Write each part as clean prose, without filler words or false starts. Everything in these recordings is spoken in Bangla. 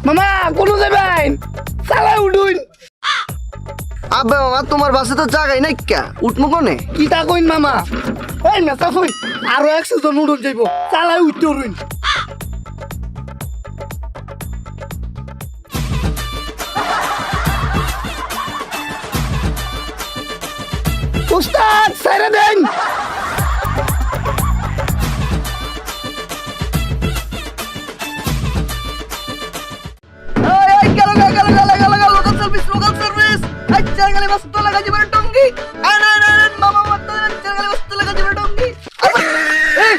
মামা কোন যাবেন চালাই উঠুন। আবে মামা তোমার বাসে তো জায়গাই নাই কে উঠমু কোনে? কি তা কইন মামা এই মেসা ফুই আরো 100 জন উঠুন যাইব চালাই উঠতে উঠুন। উস্তাদ ছেড়ে দেন। এই গেল লোকাল সার্ভিস এই চারগালি বাস তো লাগা যাবে টঙ্গি আয় না মামা মত চারগালি বাস তো লাগা যাবে টঙ্গি এই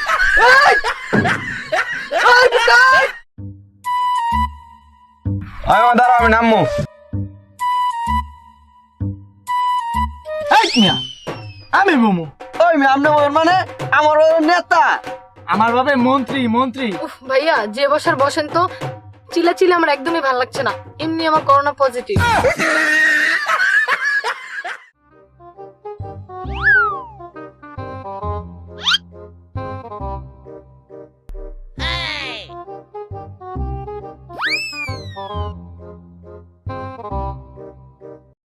বিটাই আয় মা দাঁড়াও আমি নামবো। এই মিয়া আমি মোমো ওই মে আমনে মানে আমার নেতা আমার বাবা মন্ত্রী উফ ভাইয়া যে বসার বসেন তো, চিল্লা আমার একদমই ভালো লাগছে না। এমনি আমার করোনা পজিটিভ।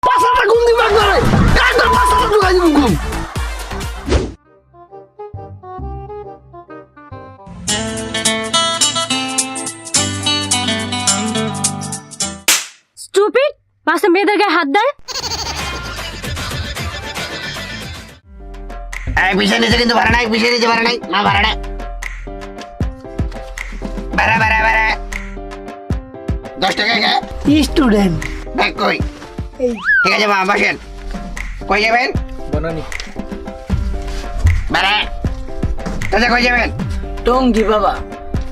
পাছাটা ঘুম দিবা করে একদম পাছাটা ঢুকাই দিব ঘুম। স্টুপিড বাসে মেয়েদের গায়ে হাত দেয়। এই পিছিয়ে নিচে কিন্তু ভাড়া নাই, পিছিয়ে নিচে ভাড়া নাই, মা ভাড়া নাই। ভাড়া 10 টাকা কে? স্টুডেন্ট ব্যাগ কই? ঠিক আছে মা বসেন। কই যাবেন? বনানি ভাড়া দাদা কই যাবেন? টঙ্গি বাবা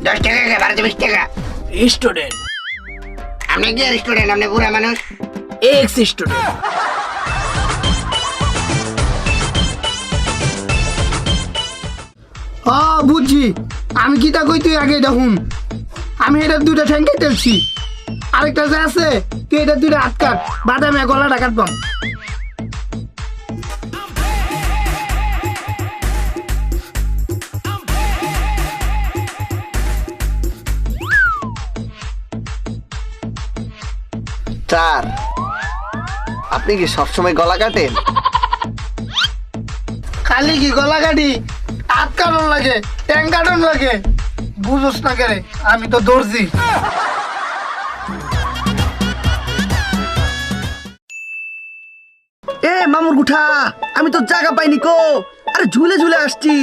10 টাকা কে? ভাড়া 20 টাকা। স্টুডেন্ট আপনি কি স্টুডেন্ট? আপনি বুড়া মানুষ। Ex student. বুঝছি আমি কি তা কই তুই আগে দেখুন আমি এটা দুইটা ঠ্যাঙ্কে টেলছি আরেকটা যে আছে তুই এটা দুইটা হাত কাট বাদামে গলাটা কাটবাম। স্যার আপনি কি সবসময় গলা কাটেন? খালি কি গলা কাটি হাত কাটন লাগে ট্যাং কাটন লাগে বুঝোস না কেরে আমি তো দর্জি। এ মামুর গুঠা আমি তো জায়গা পাইনি কো, আরে ঝুলে ঝুলে আসছি।